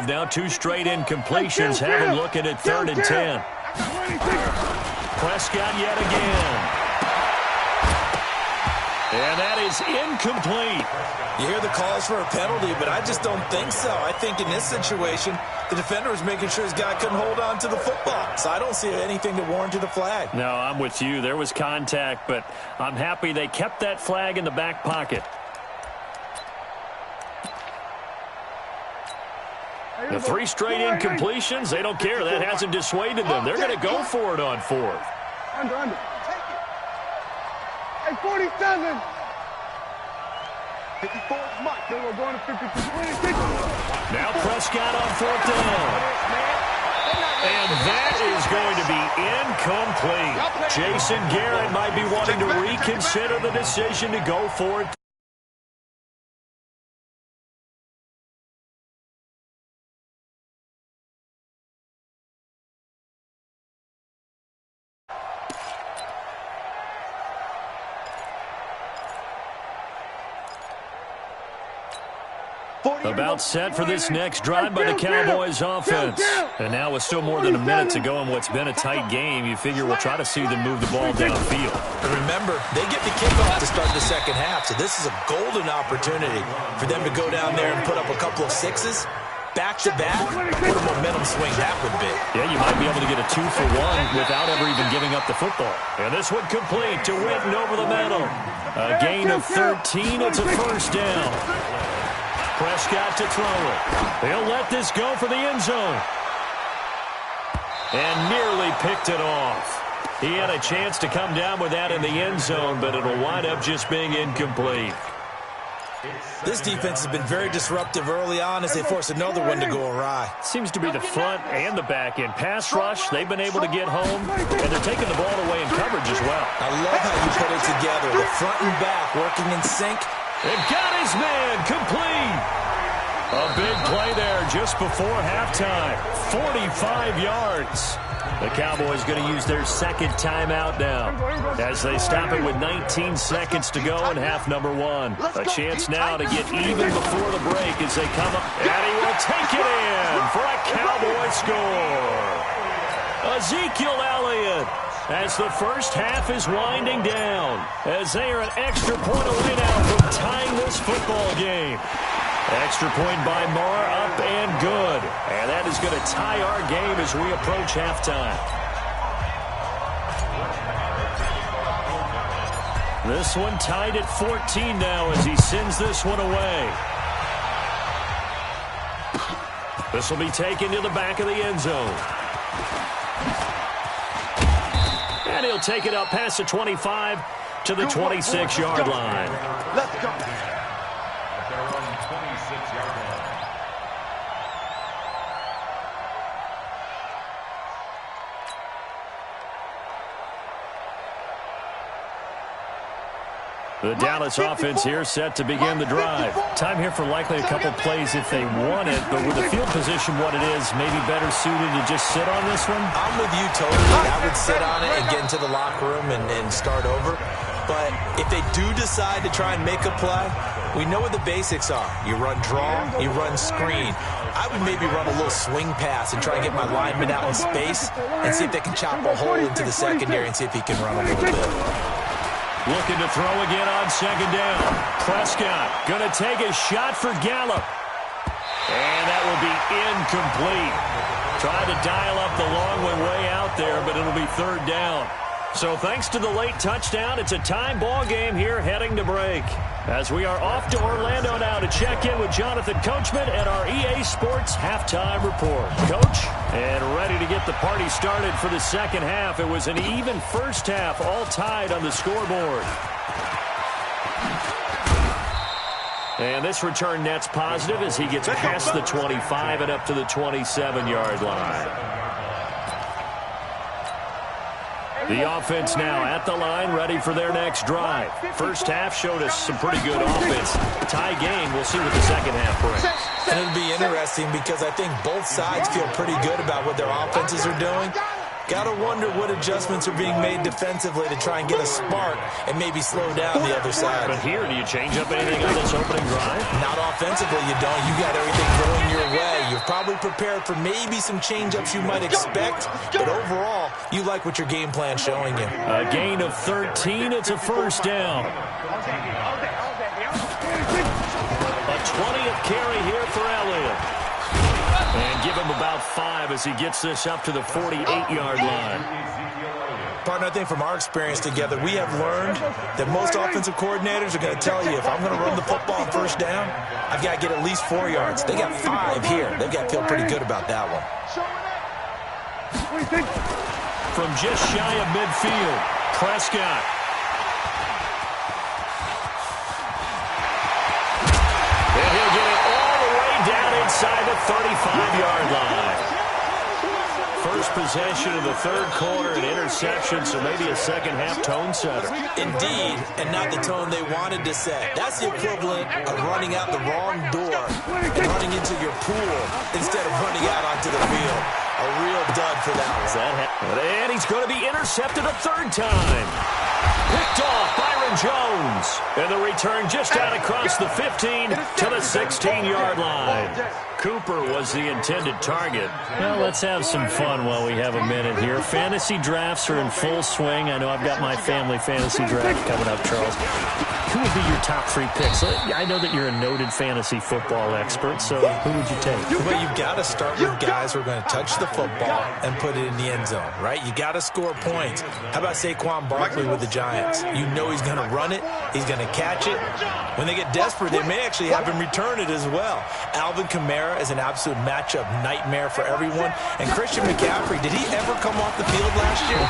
now. 2 straight incompletions have him looking at 3rd and 10. Prescott yet again. And that is incomplete. You hear the calls for a penalty, but I just don't think so. I think in this situation, the defender was making sure his guy couldn't hold on to the football. So I don't see anything to warrant a flag. No, I'm with you. There was contact, but I'm happy they kept that flag in the back pocket. The 3 straight incompletions, they don't care. That hasn't dissuaded them. They're going to go for it on 4th. Under. Hey, 47. 54, Mike. Then we're going to 52. Now Prescott on 4th down. And that is going to be incomplete. Jason Garrett might be wanting to reconsider the decision to go for it. About set for this next drive by the Cowboys offense. And now with still more than a minute to go in what's been a tight game, you figure we'll try to see them move the ball downfield. Remember, they get the kickoff to start the second half, so this is a golden opportunity for them to go down there and put up a couple of 6s. Back-to-back, what a momentum swing that would be. Yeah, you might be able to get a 2-for-1 without ever even giving up the football. And this one complete to Witten over the middle. A gain of 13, it's a first down. Prescott to throw it. He'll let this go for the end zone. And nearly picked it off. He had a chance to come down with that in the end zone, but it'll wind up just being incomplete. This defense has been very disruptive early on as they force another one to go awry. Seems to be the front and the back end. Pass rush, they've been able to get home, and they're taking the ball away in coverage as well. I love how you put it together. The front and back working in sync. They've got his man complete. A big play there just before halftime. 45 yards. The Cowboys going to use their second timeout now as they stop it with 19 seconds to go in half number 1. A chance now to get even before the break as they come up. And he will take it in for a Cowboy score. Ezekiel Elliott as the first half is winding down as they are an extra point away now from tying this football game. Extra point by Marr, up and good. And that is going to tie our game as we approach halftime. This one tied at 14 now as he sends this one away. This will be taken to the back of the end zone. And he'll take it up past the 25 to the 26-yard line. Let's go. The Dallas offense here set to begin the drive. Time here for likely a couple plays if they want it, but with the field position what it is, maybe better suited to just sit on this one? I'm with you totally. I would sit on it and get into the locker room and start over. But if they do decide to try and make a play, we know what the basics are. You run draw, you run screen. I would maybe run a little swing pass and try and get my lineman out in space and see if they can chop a hole into the secondary and see if he can run a little bit. Looking to throw again on second down. Prescott going to take a shot for Gallup. And that will be incomplete. Tried to dial up the long way out there, but it'll be third down. So thanks to the late touchdown, it's a tie ball game here heading to break. As we are off to Orlando now to check in with Jonathan Coachman at our EA Sports Halftime Report. Coach, and ready to get the party started for the second half. It was an even first half, all tied on the scoreboard. And this return net's positive as he gets past the 25 and up to the 27-yard line. The offense now at the line, ready for their next drive. First half showed us some pretty good offense. Tie game, we'll see what the second half brings. And it'll be interesting because I think both sides feel pretty good about what their offenses are doing. Got to wonder what adjustments are being made defensively to try and get a spark and maybe slow down the other side. But here, do you change up anything on this opening drive? Not offensively, you don't. You got everything going your way. You You're probably prepared for maybe some change-ups you might expect, but overall, you like what your game plan's showing you. A gain of 13. It's a first down. A 20th carry here for Elliott. And give him about 5 as he gets this up to the 48-yard line. Partner, I think from our experience together, we have learned that most offensive coordinators are going to tell you, if I'm going to run the football on first down, I've got to get at least 4 yards. They got 5 here. They've got to feel pretty good about that one. From just shy of midfield, Prescott. And he'll get it all the way down inside the 35-yard line. First possession of the third quarter, an interception, so maybe a second-half tone setter. Indeed, and not the tone they wanted to set. That's the equivalent of running out the wrong door and running into your pool instead of running out onto the field. A real dud for that one. And he's going to be intercepted a third time. Picked off Byron Jones. And the return just out across the 15 to the 16-yard line. Cooper was the intended target. Well, let's have some fun while we have a minute here. Fantasy drafts are in full swing. I know I've got my family fantasy draft coming up, Charles. Who would be your top 3 picks? I know that you're a noted fantasy football expert, so who would you take? Well, you've got to start with guys who are going to touch the football and put it in the end zone, right? You got to score points. How about Saquon Barkley with the Giants? You know he's going to run it. He's going to catch it. When they get desperate, they may actually have him return it as well. Alvin Kamara is an absolute matchup nightmare for everyone. And Christian McCaffrey, did he ever come off the field last year?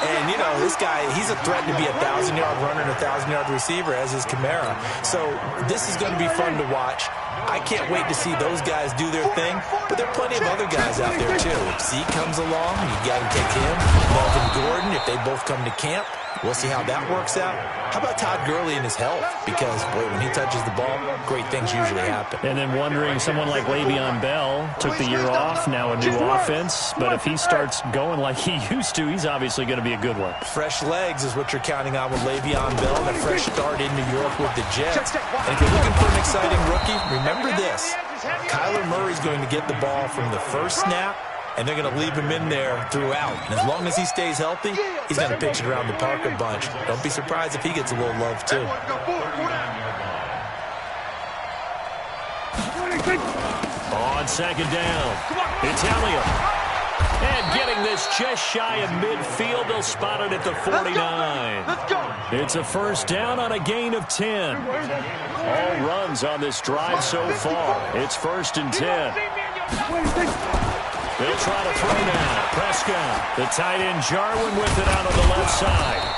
And, you know, this guy, he's a threat to be a 1,000-yard runner and a 1,000-yard receiver, as is Kamara. So this is going to be fun to watch. I can't wait to see those guys do their thing, but there are plenty of other guys out there, too. If Zeke comes along, you got to take him. Melvin Gordon, if they both come to camp, we'll see how that works out. How about Todd Gurley and his health? Because, boy, when he touches the ball, great things usually happen. And then wondering, someone like Le'Veon Bell took the year off, now a new offense. But if he starts going like he used to, he's obviously going to be a good one. Fresh legs is what you're counting on with Le'Veon Bell, and a fresh start in New York with the Jets. And if you're looking for an exciting rookie, remember this. Kyler Murray's going to get the ball from the first snap, and they're going to leave him in there throughout. And as long as he stays healthy, he's going to pitch it around the park a bunch. Don't be surprised if he gets a little love, too. On second down, it's Elliott. And getting this just shy of midfield, they'll spot it at the 49. It's a first down on a gain of 10. All runs on this drive so far. It's 1st and 10. They'll try to throw now. Prescott, the tight end Jarwin with it out on the left side.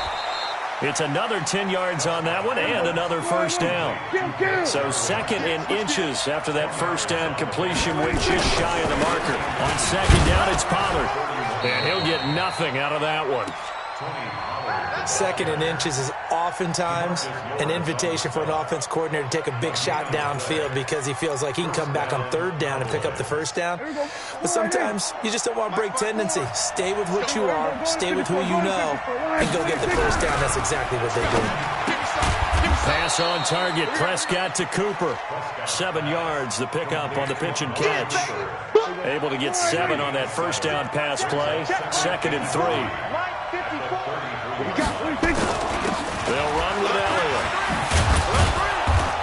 It's another 10 yards on that one and another first down. So 2nd and inches after that first down completion went just shy of the marker. On second down, it's Pollard. And he'll get nothing out of that one. 2nd and inches is oftentimes an invitation for an offense coordinator to take a big shot downfield because he feels like he can come back on 3rd down and pick up the first down. But sometimes you just don't want to break tendency. Stay with what you are, stay with who you know, and go get the first down. That's exactly what they do. Pass on target, Prescott to Cooper. 7 yards, the pickup on the pitch and catch. Able to get 7 on that first down pass play. 2nd and 3. They'll run with Elliott.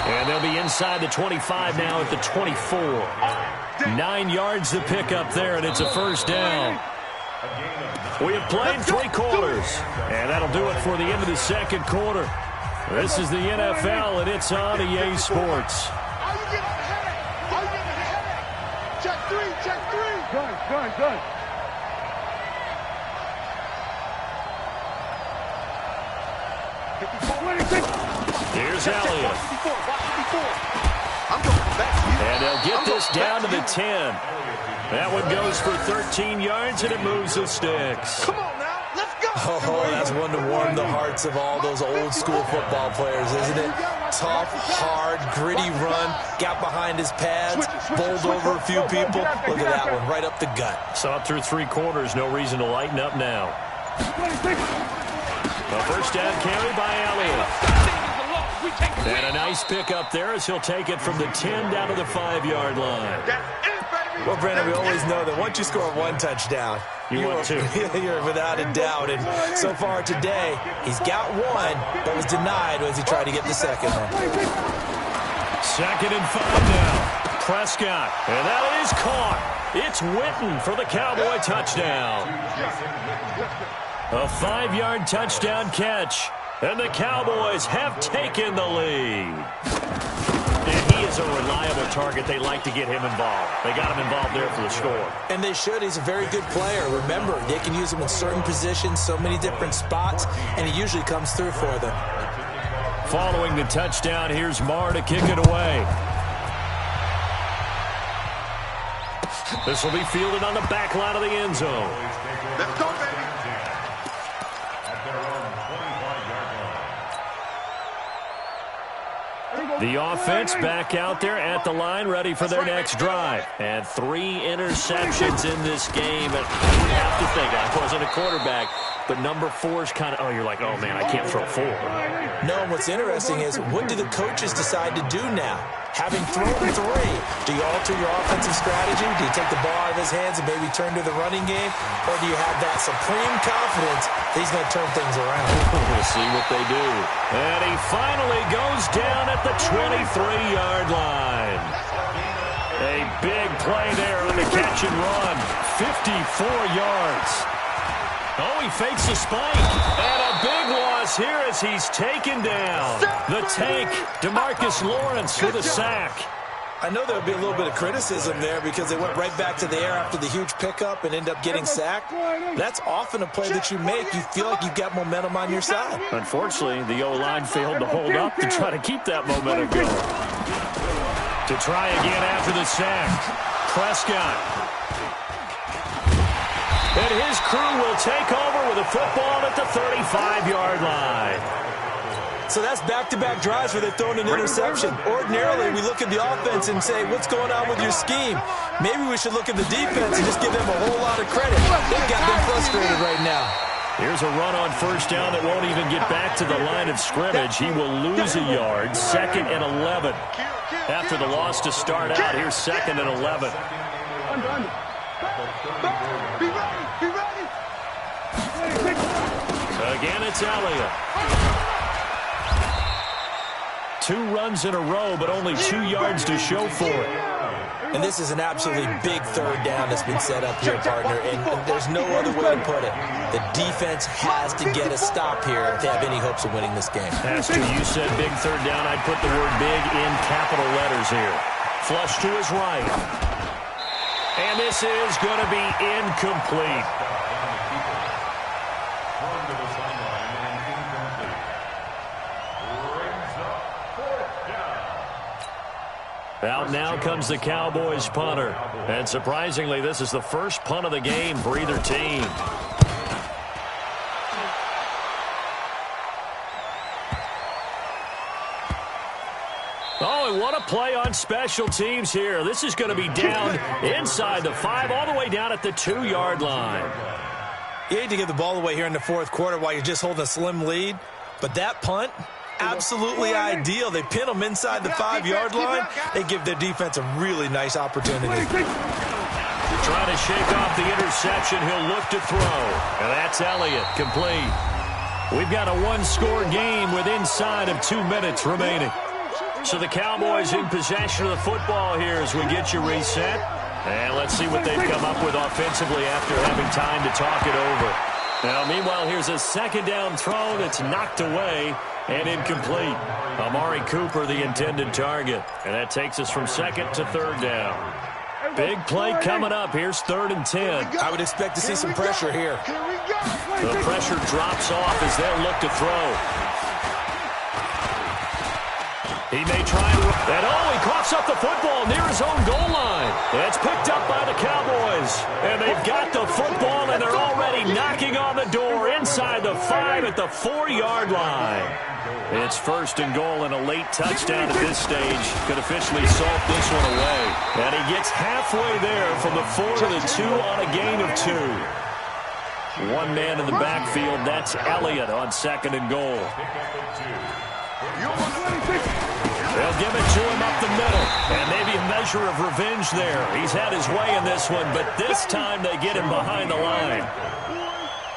And they'll be inside the 25 now at the 24. 9 yards to pick up there, and it's a first down. We have played 3 quarters, and that'll do it for the end of the 2nd quarter. This is the NFL, and it's on EA Sports. Check 3, check 3. Good. Here's Elliott. And they'll get this down to the 10. That one goes for 13 yards, and it moves the sticks. Come on now, let's go. Oh, that's one to warm the hearts of all those old school football players, isn't it? Tough, hard, gritty run, got behind his pads, bowled over a few people. Look at that one, right up the gut. Saw it through 3 quarters, no reason to lighten up now. A first down carry by Elliott. And a nice pickup there as he'll take it from the 10 down to the 5-yard line. Well, Brandon, we always know that once you score one touchdown, you're without a doubt. And so far today, he's got one, but was denied as he tried to get the second one. 2nd and 5 now. Prescott, and that is caught. It's Witten for the Cowboy touchdown. A 5-yard touchdown catch, and the Cowboys have taken the lead. And he is a reliable target. They like to get him involved. They got him involved there for the score. And they should. He's a very good player. Remember, they can use him in certain positions, so many different spots, and he usually comes through for them. Following the touchdown, here's Marr to kick it away. This will be fielded on the back line of the end zone. Let's go, baby. The offense back out there at the line, ready for their next drive. And 3 interceptions in this game. And you have to think, I wasn't a quarterback, but number 4 is kind of, oh, you're like, oh, man, I can't throw 4. No, what's interesting is, what do the coaches decide to do now? Having thrown 3, do you alter your offensive strategy? Do you take the ball out of his hands and maybe turn to the running game? Or do you have that supreme confidence that he's going to turn things around? We'll see what they do. And he finally goes down at the 23-yard line. A big play there on the catch and run. 54 yards. Oh, he fakes a spike. And a big loss here as he's taken down. The tank, DeMarcus Lawrence with a sack. I know there would be a little bit of criticism there because they went right back to the air after the huge pickup and end up getting sacked. That's often a play that you make. You feel like you've got momentum on your side. Unfortunately, the O-line failed to hold up to try to keep that momentum going. To try again after the sack, Prescott. And his crew will take over with a football at the 35-yard line. So that's back-to-back drives where they've thrown an interception. Ordinarily, we look at the offense and say, what's going on with your scheme? Maybe we should look at the defense and just give them a whole lot of credit. They've got them frustrated right now. Here's a run on first down that won't even get back to the line of scrimmage. He will lose a yard. 2nd and 11. After the loss to start out, here's 2nd and 11. Again, it's Elliott. 2 runs in a row, but only 2 yards to show for it. And this is an absolutely big 3rd down that's been set up here, partner, and there's no other way to put it. The defense has to get a stop here if they have any hopes of winning this game. Pastor, you said big 3rd down. I'd put the word big in capital letters here. Flush to his right. And this is going to be incomplete. Out now comes the Cowboys punter. And surprisingly, this is the first punt of the game for either team. Oh, and what a play on special teams here. This is going to be down inside the 5, all the way down at the 2-yard line. You hate to give the ball away here in the 4th quarter while you're just holding a slim lead, but that punt, absolutely ideal. They pin them inside the 5-yard line. They give their defense a really nice opportunity. Trying to shake off the interception. He'll look to throw. And that's Elliott, complete. We've got a 1-score game with inside of 2 minutes remaining. So the Cowboys in possession of the football here as we get you reset. And let's see what they've come up with offensively after having time to talk it over. Now, meanwhile, here's a 2nd down throw that's knocked away and incomplete. Amari Cooper, the intended target. And that takes us from 2nd to 3rd down. Big play coming up. Here's 3rd and 10. I would expect to see some pressure here. The pressure drops off as they'll look to throw. He may try and he coughs up the football near his own goal line. It's picked up by the Cowboys. And they've got the football, and they're already knocking on the door inside the 5 at the 4-yard line. It's 1st and goal, and a late touchdown at this stage could officially salt this one away. And he gets halfway there from the 4 to the 2 on a gain of 2. 1 man in the backfield. That's Elliott on 2nd and goal. They'll give it to him up the middle. And maybe a measure of revenge there. He's had his way in this one, but this time they get him behind the line.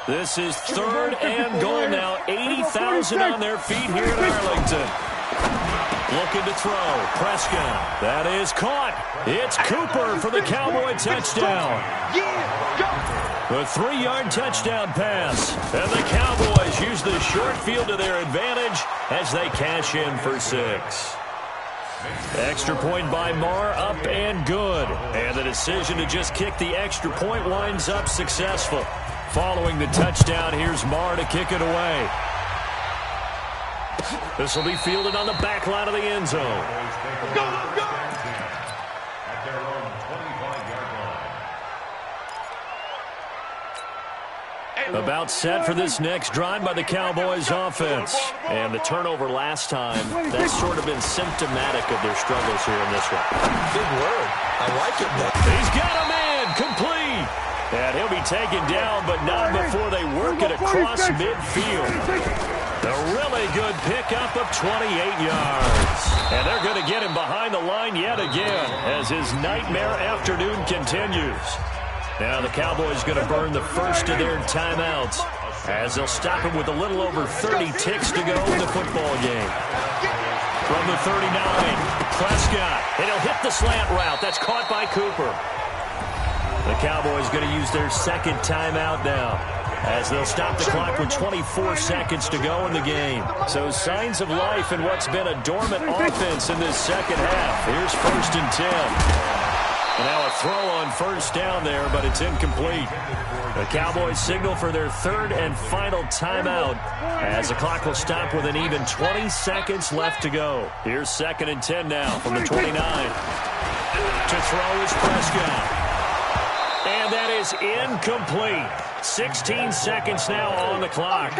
This is 3rd and goal now. 80,000 on their feet here at Arlington. Looking to throw. Prescott. That is caught. It's Cooper for the Cowboy touchdown. A 3-yard touchdown pass. And the Cowboys use the short field to their advantage as they cash in for 6. Extra point by Marr, up and good. And the decision to just kick the extra point winds up successful. Following the touchdown, here's Marr to kick it away. This will be fielded on the back line of the end zone. Go, go! About set for this next drive by the Cowboys offense. And the turnover last time, that's sort of been symptomatic of their struggles here in this one. Big word. I like it, though. He's got a man complete. And he'll be taken down, but not before they work it across midfield. A really good pickup of 28 yards. And they're going to get him behind the line yet again as his nightmare afternoon continues. Now the Cowboys going to burn the first of their timeouts as they'll stop him with a little over 30 ticks to go in the football game. From the 39, Prescott. And he'll hit the slant route. That's caught by Cooper. The Cowboys going to use their second timeout now as they'll stop the clock with 24 seconds to go in the game. So signs of life in what's been a dormant offense in this second half. Here's 1st and 10. And now a throw on first down there, but it's incomplete. The Cowboys signal for their 3rd and final timeout as the clock will stop with an even 20 seconds left to go. Here's 2nd and 10 now from the 29. To throw is Prescott. And that is incomplete. 16 seconds now on the clock.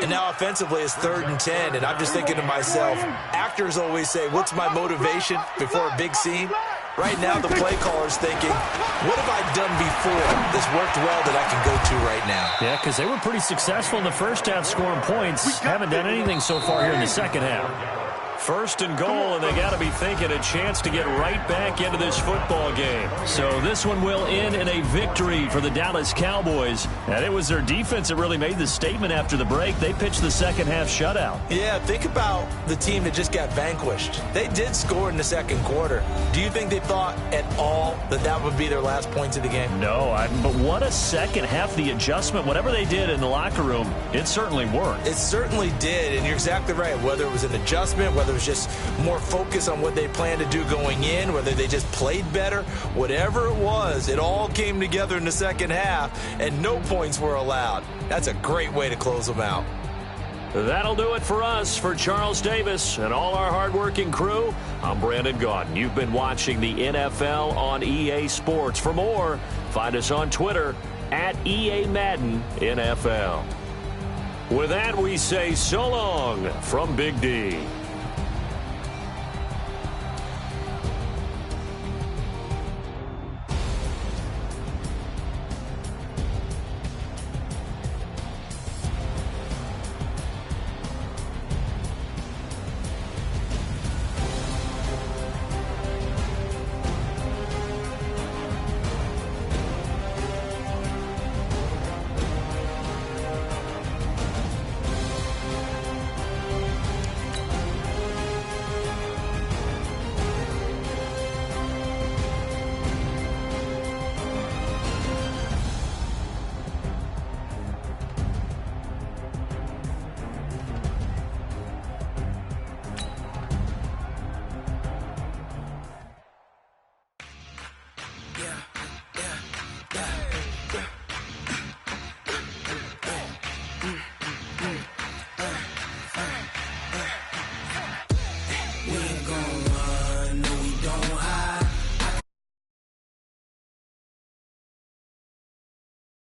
And now offensively it's 3rd and 10, and I'm just thinking to myself, actors always say, what's my motivation before a big scene? Right now the play caller's thinking, what have I done before that's worked well that I can go to right now? Yeah, because they were pretty successful in the first half scoring points. Haven't done anything so far here in the second half. 1st and goal, and they got to be thinking a chance to get right back into this football game. So this one will end in a victory for the Dallas Cowboys. And it was their defense that really made the statement after the break. They pitched the second half shutout. Yeah, think about the team that just got vanquished. They did score in the second quarter. Do you think they thought at all that that would be their last points of the game? No, but what a second half. The adjustment, whatever they did in the locker room, it certainly worked. It certainly did, and you're exactly right. Whether it was an adjustment, whether it was just more focus on what they planned to do going in, whether they just played better, whatever it was, it all came together in the second half, and no points were allowed. That's a great way to close them out. That'll do it for us. For Charles Davis and all our hardworking crew, I'm Brandon Gaudin. You've been watching the NFL on EA Sports. For more, find us on Twitter at EA Madden NFL. With that, we say so long from Big D.